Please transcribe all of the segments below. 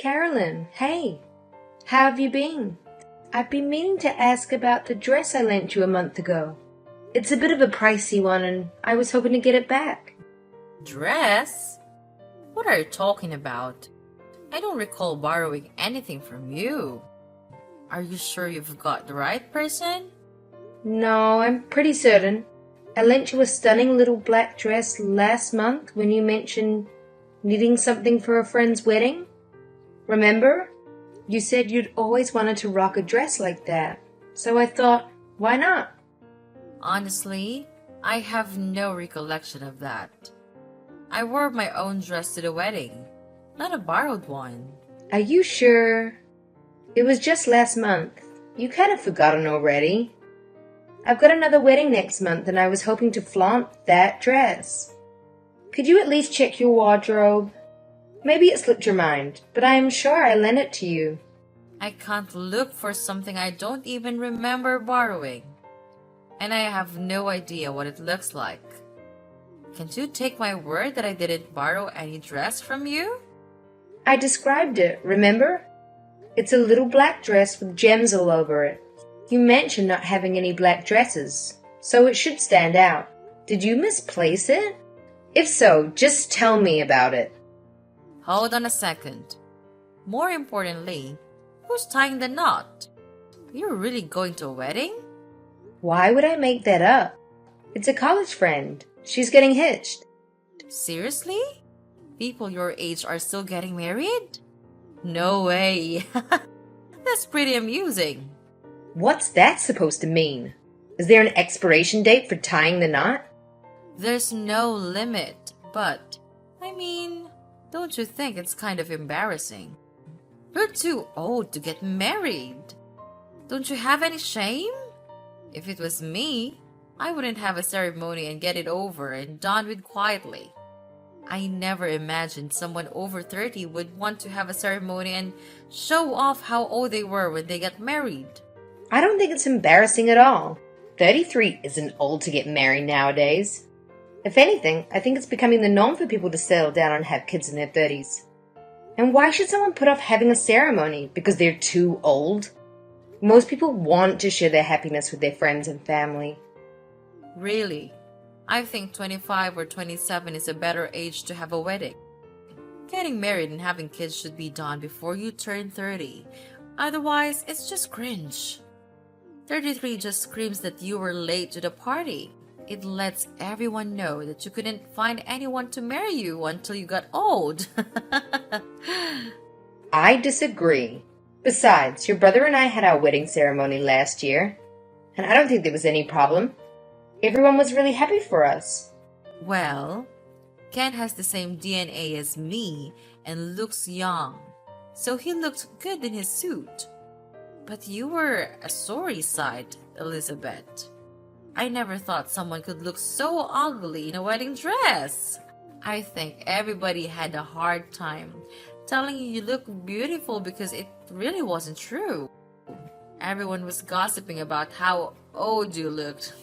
Carolyn. Hey, how have you been? I've been meaning to ask about the dress I lent you a month ago. It's a bit of a pricey one and I was hoping to get it back. Dress? What are you talking about? I don't recall borrowing anything from you. Are you sure you've got the right person? No, I'm pretty certain. I lent you a stunning little black dress last month when you mentioned needing something for a friend's wedding. Remember? You said you'd always wanted to rock a dress like that. So I thought, why not? Honestly, I have no recollection of that. I wore my own dress to the wedding, not a borrowed one. Are you sure? It was just last month. You kind of forgotten already. I've got another wedding next month and I was hoping to flaunt that dress. Could you at least check your wardrobe? Maybe it slipped your mind, but I am sure I lent it to you. I can't look for something I don't even remember borrowing. And I have no idea what it looks like. Can't you take my word that I didn't borrow any dress from you? I described it, remember? It's a little black dress with gems all over it. You mentioned not having any black dresses, so it should stand out. Did you misplace it? If so, just tell me about it. Hold on a second. More importantly, who's tying the knot? You're really going to a wedding? Why would I make that up? It's a college friend. She's getting hitched. Seriously? People your age are still getting married? No way. That's pretty amusing. What's that supposed to mean? Is there an expiration date for tying the knot? There's no limit, but, don't you think it's kind of embarrassing? You're too old to get married. Don't you have any shame? If it was me, I wouldn't have a ceremony and get it over and done with quietly. I never imagined someone over 30 would want to have a ceremony and show off how old they were when they got married. I don't think it's embarrassing at all. 33 isn't old to get married nowadays. If anything, I think it's becoming the norm for people to settle down and have kids in their 30s. And why should someone put off having a ceremony because they're too old? Most people want to share their happiness with their friends and family. Really? I think 25 or 27 is a better age to have a wedding. Getting married and having kids should be done before you turn 30. Otherwise, it's just cringe. 33 just screams that you were late to the party. It lets everyone know that you couldn't find anyone to marry you until you got old. I disagree. Besides, your brother and I had our wedding ceremony last year, and I don't think there was any problem. Everyone was really happy for us. Well, Ken has the same DNA as me and looks young, so he looked good in his suit. But you were a sorry sight, Elizabeth. I never thought someone could look so ugly in a wedding dress. I think everybody had a hard time telling you look beautiful because it really wasn't true. Everyone was gossiping about how old you looked.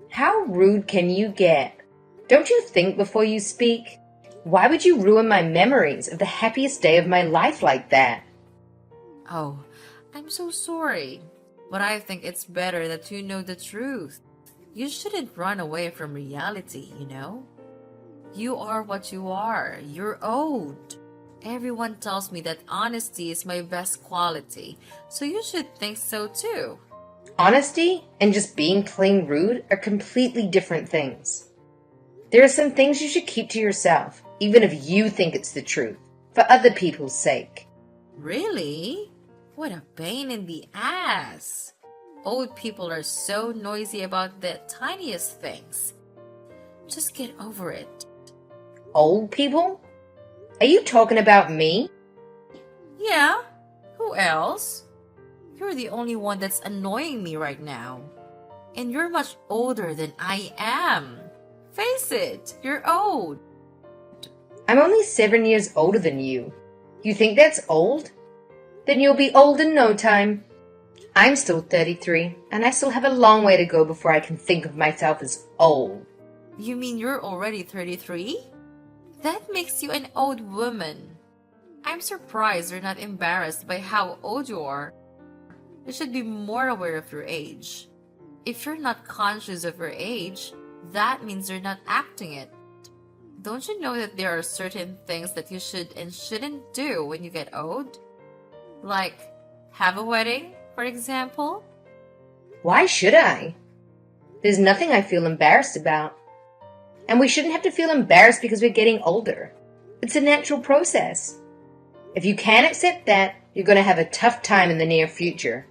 How rude can you get? Don't you think before you speak? Why would you ruin my memories of the happiest day of my life like that? Oh, I'm so sorry. But I think it's better that you know the truth. You shouldn't run away from reality, you know? You are what you are. You're old. Everyone tells me that honesty is my best quality, so you should think so too. Honesty and just being plain rude are completely different things. There are some things you should keep to yourself, even if you think it's the truth, for other people's sake. Really? What a pain in the ass. Old people are so noisy about the tiniest things. Just get over it. Old people? Are you talking about me? Yeah, who else? You're the only one that's annoying me right now. And you're much older than I am. Face it, you're old. I'm only 7 years older than you. You think that's old? Then you'll be old in no time. I'm still 33, and I still have a long way to go before I can think of myself as old. You mean you're already 33? That makes you an old woman. I'm surprised you're not embarrassed by how old you are. You should be more aware of your age. If you're not conscious of your age, that means you're not acting it. Don't you know that there are certain things that you should and shouldn't do when you get old? Like, have a wedding, for example? Why should I? There's nothing I feel embarrassed about. And we shouldn't have to feel embarrassed because we're getting older. It's a natural process. If you can't accept that, you're going to have a tough time in the near future.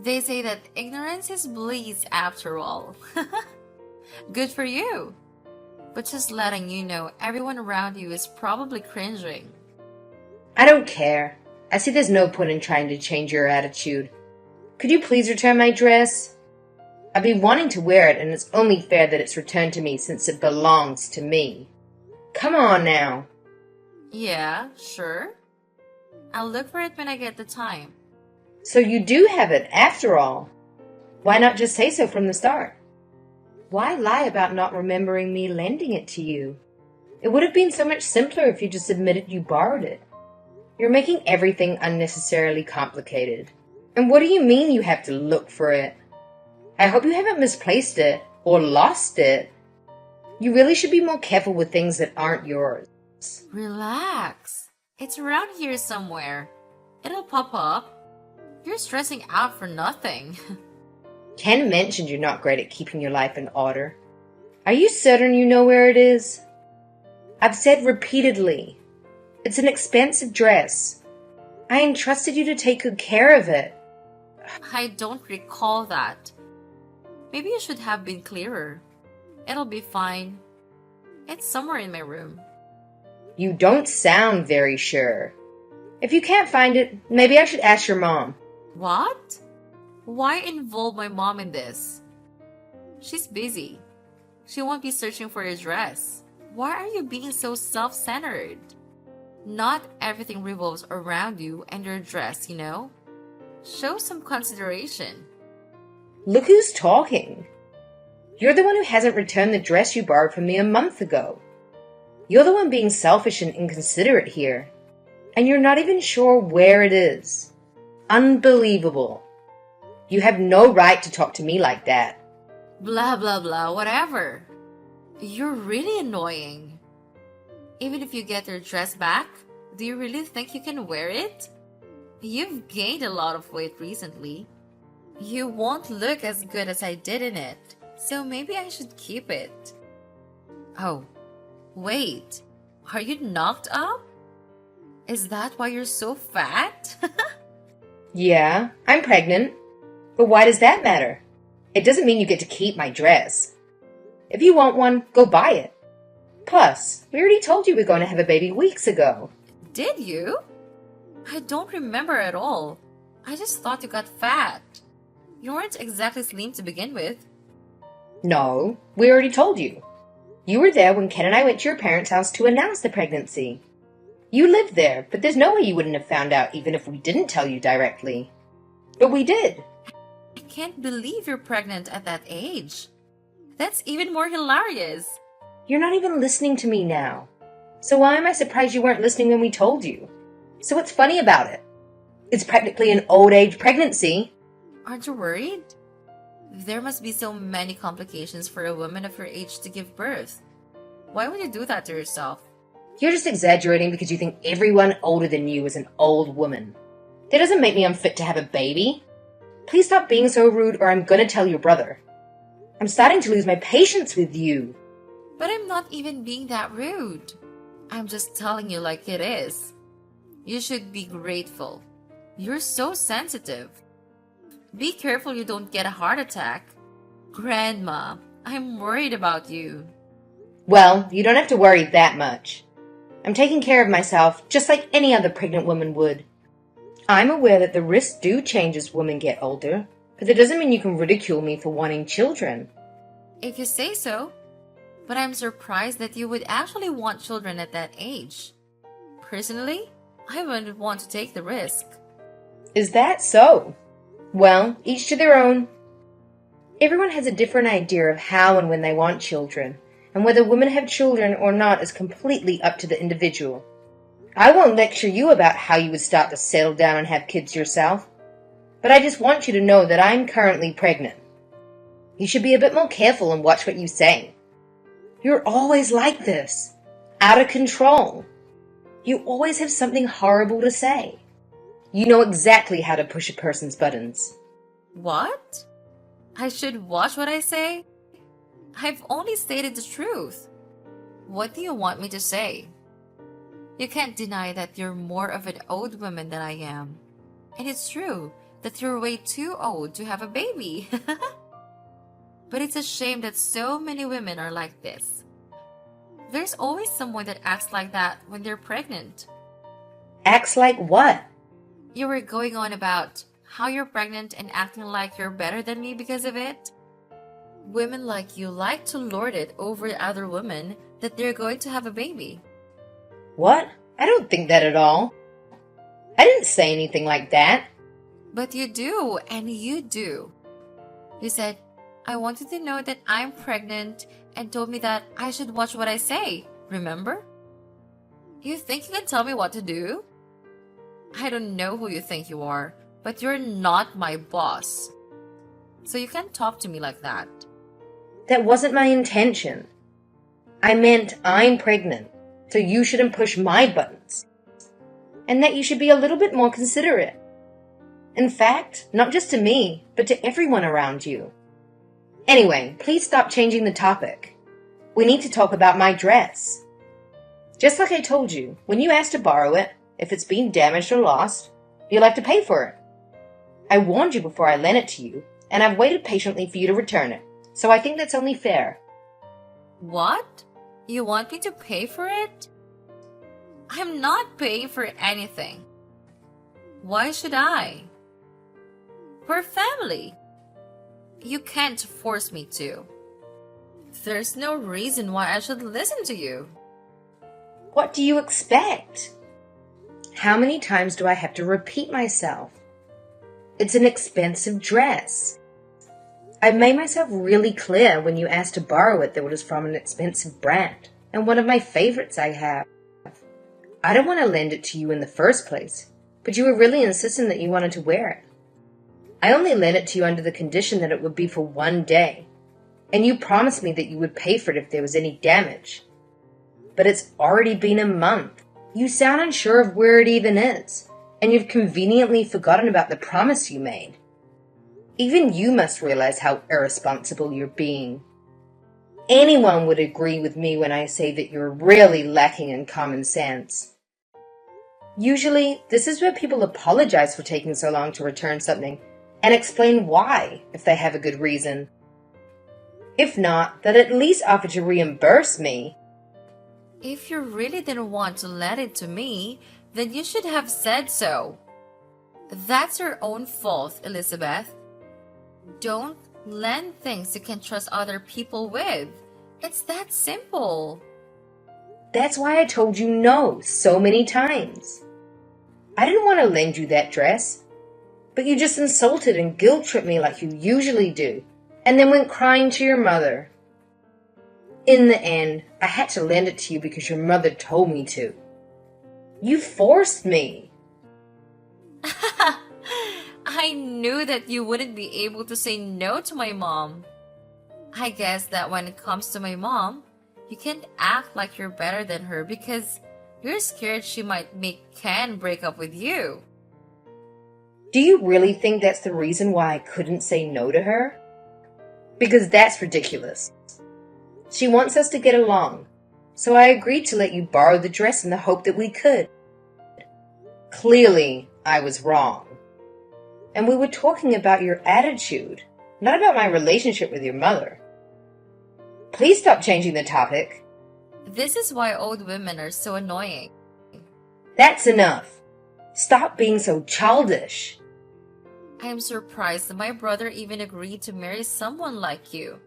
They say that ignorance is bliss after all. Good for you. But just letting you know, everyone around you is probably cringing. I don't care. I see there's no point in trying to change your attitude. Could you please return my dress? I've been wanting to wear it, and it's only fair that it's returned to me since it belongs to me. Come on now. Yeah, sure. I'll look for it when I get the time. So you do have it, after all. Why not just say so from the start? Why lie about not remembering me lending it to you? It would have been so much simpler if you just admitted you borrowed it. You're making everything unnecessarily complicated. And what do you mean you have to look for it? I hope you haven't misplaced it or lost it. You really should be more careful with things that aren't yours. Relax. It's around here somewhere. It'll pop up. You're stressing out for nothing. Ken mentioned you're not great at keeping your life in order. Are you certain you know where it is? I've said repeatedly. It's an expensive dress. I entrusted you to take good care of it. I don't recall that. Maybe you should have been clearer. It'll be fine. It's somewhere in my room. You don't sound very sure. If you can't find it, maybe I should ask your mom. What? Why involve my mom in this? She's busy. She won't be searching for your dress. Why are you being so self-centered? Not everything revolves around you and your dress, you know? Show some consideration. Look who's talking. You're the one who hasn't returned the dress you borrowed from me a month ago. You're the one being selfish and inconsiderate here. And you're not even sure where it is. Unbelievable. You have no right to talk to me like that. Blah, blah, blah, whatever. You're really annoying. Even if you get your dress back, do you really think you can wear it? You've gained a lot of weight recently. You won't look as good as I did in it, so maybe I should keep it. Oh, wait. Are you knocked up? Is that why you're so fat? Yeah, I'm pregnant. But why does that matter? It doesn't mean you get to keep my dress. If you want one, go buy it. Plus, we already told you we're going to have a baby weeks ago. Did you? I don't remember at all. I just thought you got fat. You weren't exactly slim to begin with. No, we already told you. You were there when Ken and I went to your parents' house to announce the pregnancy. You lived there, but there's no way you wouldn't have found out even if we didn't tell you directly. But we did. I can't believe you're pregnant at that age. That's even more hilarious. You're not even listening to me now. So why am I surprised you weren't listening when we told you? So what's funny about it? It's practically an old age pregnancy. Aren't you worried? There must be so many complications for a woman of your age to give birth. Why would you do that to yourself? You're just exaggerating because you think everyone older than you is an old woman. That doesn't make me unfit to have a baby. Please stop being so rude or I'm going to tell your brother. I'm starting to lose my patience with you. But I'm not even being that rude. I'm just telling you like it is. You should be grateful. You're so sensitive. Be careful you don't get a heart attack. Grandma, I'm worried about you. Well, you don't have to worry that much. I'm taking care of myself just like any other pregnant woman would. I'm aware that the risks do change as women get older, but that doesn't mean you can ridicule me for wanting children. If you say so. But I'm surprised that you would actually want children at that age. Personally, I wouldn't want to take the risk. Is that so? Well, each to their own. Everyone has a different idea of how and when they want children, and whether women have children or not is completely up to the individual. I won't lecture you about how you would start to settle down and have kids yourself, but I just want you to know that I'm currently pregnant. You should be a bit more careful and watch what you say. You're always like this, out of control. You always have something horrible to say. You know exactly how to push a person's buttons. What? I should watch what I say? I've only stated the truth. What do you want me to say? You can't deny that you're more of an old woman than I am. And it's true that you're way too old to have a baby. But it's a shame that so many women are like this. There's always someone that acts like that when they're pregnant. Acts like what? You were going on about how you're pregnant and acting like you're better than me because of it. Women like you like to lord it over other women that they're going to have a baby. What? I don't think that at all. I didn't say anything like that. But you do, and you do. You said, I wanted to know that I'm pregnant and told me that I should watch what I say, remember? You think you can tell me what to do? I don't know who you think you are, but you're not my boss. So you can't talk to me like that. That wasn't my intention. I meant I'm pregnant, so you shouldn't push my buttons. And that you should be a little bit more considerate. In fact, not just to me, but to everyone around you. Anyway, please stop changing the topic. We need to talk about my dress. Just like I told you, when you ask to borrow it, if it's been damaged or lost, you'll have to pay for it. I warned you before I lent it to you, and I've waited patiently for you to return it, so I think that's only fair. What? You want me to pay for it? I'm not paying for anything. Why should I? We're family. You can't force me to. There's no reason why I should listen to you. What do you expect? How many times do I have to repeat myself? It's an expensive dress. I made myself really clear when you asked to borrow it that it was from an expensive brand, and one of my favorites I have. I don't want to lend it to you in the first place, but you were really insisting that you wanted to wear it. I only lent it to you under the condition that it would be for one day, and you promised me that you would pay for it if there was any damage. But it's already been a month. You sound unsure of where it even is, and you've conveniently forgotten about the promise you made. Even you must realize how irresponsible you're being. Anyone would agree with me when I say that you're really lacking in common sense. Usually, this is where people apologize for taking so long to return something and explain why, if they have a good reason. If not, they'll at least offer to reimburse me. If you really didn't want to lend it to me, then you should have said so. That's your own fault, Elizabeth. Don't lend things you can trust other people with. It's that simple. That's why I told you no so many times. I didn't want to lend you that dress, but you just insulted and guilt-tripped me like you usually do, and then went crying to your mother. In the end, I had to lend it to you because your mother told me to. You forced me. I knew that you wouldn't be able to say no to my mom. I guess that when it comes to my mom, you can't act like you're better than her because you're scared she might make Ken break up with you. Do you really think that's the reason why I couldn't say no to her? Because that's ridiculous. She wants us to get along, so I agreed to let you borrow the dress in the hope that we could. Clearly, I was wrong. And we were talking about your attitude, not about my relationship with your mother. Please stop changing the topic. This is why old women are so annoying. That's enough. Stop being so childish. I am surprised that my brother even agreed to marry someone like you.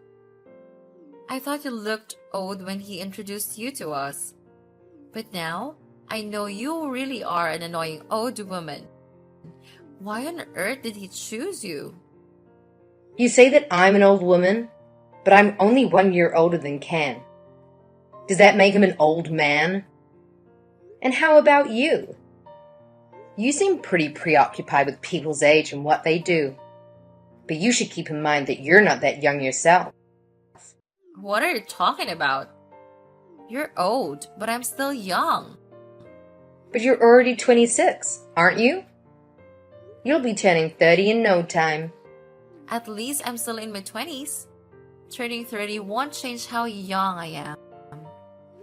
I thought you looked old when he introduced you to us. But now, I know you really are an annoying old woman. Why on earth did he choose you? You say that I'm an old woman, but I'm only 1 year older than Ken. Does that make him an old man? And how about you? You seem pretty preoccupied with people's age and what they do. But you should keep in mind that you're not that young yourself. What are you talking about? You're old, but I'm still young. But you're already 26, aren't you? You'll be turning 30 in no time. At least I'm still in my 20s. Turning 30 won't change how young I am.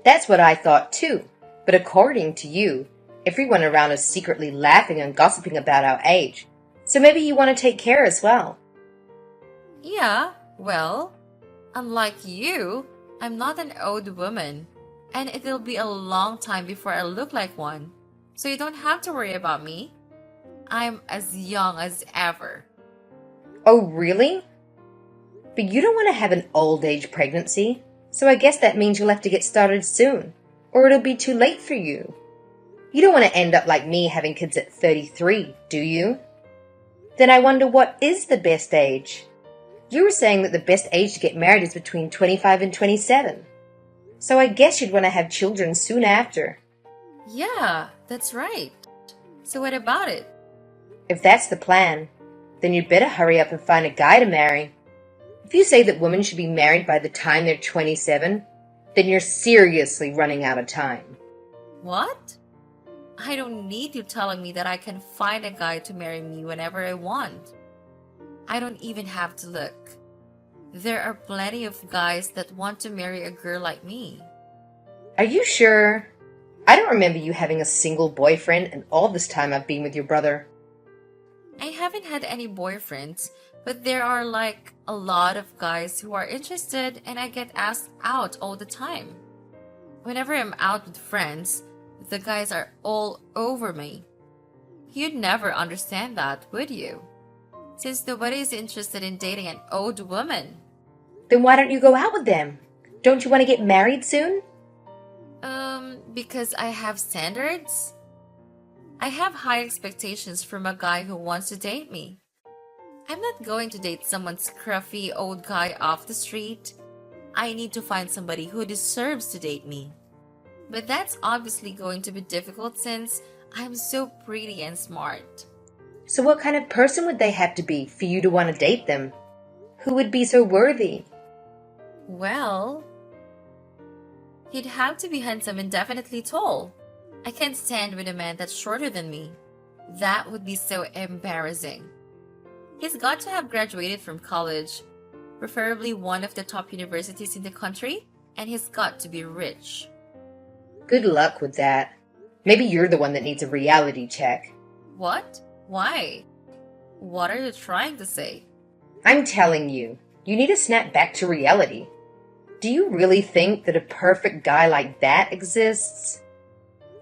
That's what I thought too. But according to you, everyone around is secretly laughing and gossiping about our age. So maybe you want to take care as well. Yeah, well, unlike you, I'm not an old woman. And it'll be a long time before I look like one. So you don't have to worry about me. I'm as young as ever. Oh, really? But you don't want to have an old age pregnancy, so I guess that means you'll have to get started soon, or it'll be too late for you. You don't want to end up like me having kids at 33, do you? Then I wonder what is the best age? You were saying that the best age to get married is between 25 and 27. So I guess you'd want to have children soon after. Yeah, that's right. So what about it? If that's the plan, then you'd better hurry up and find a guy to marry. If you say that women should be married by the time they're 27, then you're seriously running out of time. What? I don't need you telling me that I can find a guy to marry me whenever I want. I don't even have to look. There are plenty of guys that want to marry a girl like me. Are you sure? I don't remember you having a single boyfriend in all this time I've been with your brother. I haven't had any boyfriends, but there are like a lot of guys who are interested and I get asked out all the time. Whenever I'm out with friends, the guys are all over me. You'd never understand that, would you? Since nobody is interested in dating an old woman. Then why don't you go out with them? Don't you want to get married soon? Because I have standards? I have high expectations from a guy who wants to date me. I'm not going to date someone scruffy old guy off the street. I need to find somebody who deserves to date me. But that's obviously going to be difficult since I'm so pretty and smart. So what kind of person would they have to be for you to want to date them? Who would be so worthy? Well, he'd have to be handsome and definitely tall. I can't stand with a man that's shorter than me. That would be so embarrassing. He's got to have graduated from college, preferably one of the top universities in the country, and he's got to be rich. Good luck with that. Maybe you're the one that needs a reality check. What? Why? What are you trying to say? I'm telling you, you need to snap back to reality. Do you really think that a perfect guy like that exists?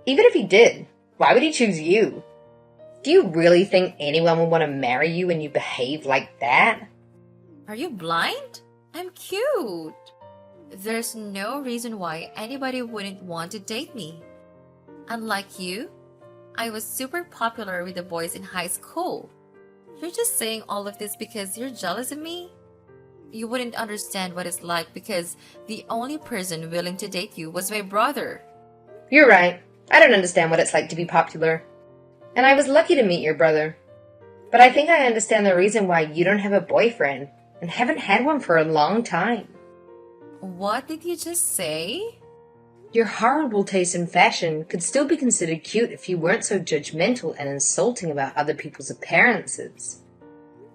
Even if he did, why would he choose you? Do you really think anyone would want to marry you when you behave like that? Are you blind? I'm cute. There's no reason why anybody wouldn't want to date me. Unlike you, I was super popular with the boys in high school. You're just saying all of this because you're jealous of me? You wouldn't understand what it's like because the only person willing to date you was my brother. You're right. I don't understand what it's like to be popular. And I was lucky to meet your brother. But I think I understand the reason why you don't have a boyfriend and haven't had one for a long time. What did you just say? Your horrible taste in fashion could still be considered cute if you weren't so judgmental and insulting about other people's appearances.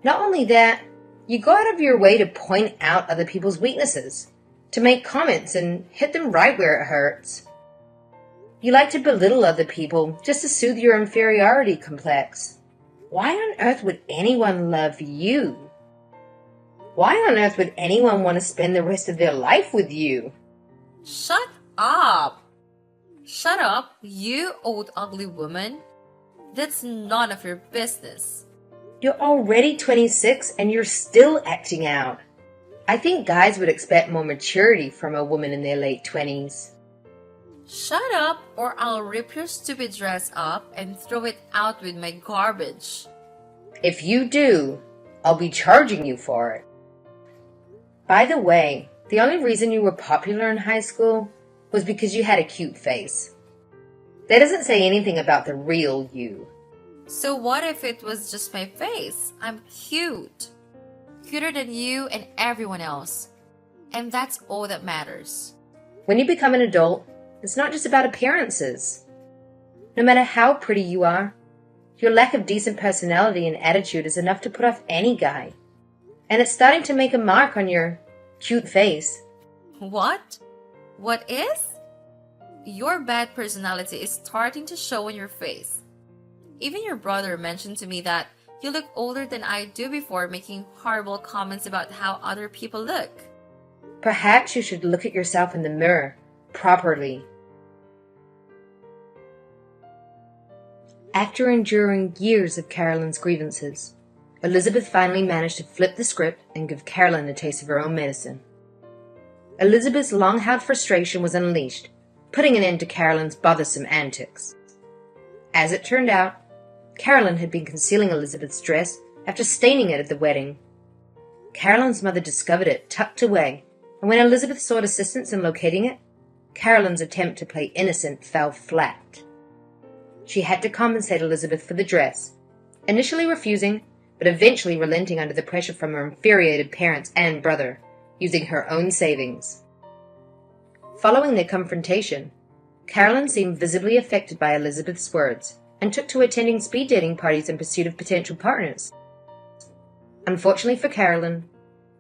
Not only that, you go out of your way to point out other people's weaknesses, to make comments and hit them right where it hurts. You like to belittle other people just to soothe your inferiority complex. Why on earth would anyone love you? Why on earth would anyone want to spend the rest of their life with you? Shut up! Shut up, you old ugly woman. That's none of your business. You're already 26 and you're still acting out. I think guys would expect more maturity from a woman in their late 20s. Shut up or I'll rip your stupid dress up and throw it out with my garbage. If you do, I'll be charging you for it. By the way, the only reason you were popular in high school was because you had a cute face. That doesn't say anything about the real you. So what if it was just my face? I'm cute. Cuter than you and everyone else. And that's all that matters. When you become an adult, it's not just about appearances. No matter how pretty you are, your lack of decent personality and attitude is enough to put off any guy. And it's starting to make a mark on your cute face. What? What is? Your bad personality is starting to show on your face. Even your brother mentioned to me that you look older than I do before, making horrible comments about how other people look. Perhaps you should look at yourself in the mirror properly. After enduring years of Carolyn's grievances, Elizabeth finally managed to flip the script and give Carolyn a taste of her own medicine. Elizabeth's long-held frustration was unleashed, putting an end to Carolyn's bothersome antics. As it turned out, Carolyn had been concealing Elizabeth's dress after staining it at the wedding. Carolyn's mother discovered it tucked away, and when Elizabeth sought assistance in locating it, Carolyn's attempt to play innocent fell flat. She had to compensate Elizabeth for the dress, initially refusing, but eventually relenting under the pressure from her infuriated parents and brother, using her own savings. Following their confrontation, Carolyn seemed visibly affected by Elizabeth's words and took to attending speed dating parties in pursuit of potential partners. Unfortunately for Carolyn,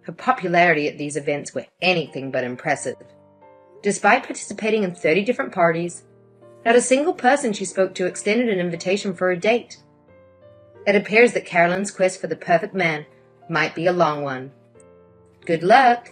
her popularity at these events were anything but impressive. Despite participating in 30 different parties, not a single person she spoke to extended an invitation for a date. It appears that Carolyn's quest for the perfect man might be a long one. Good luck!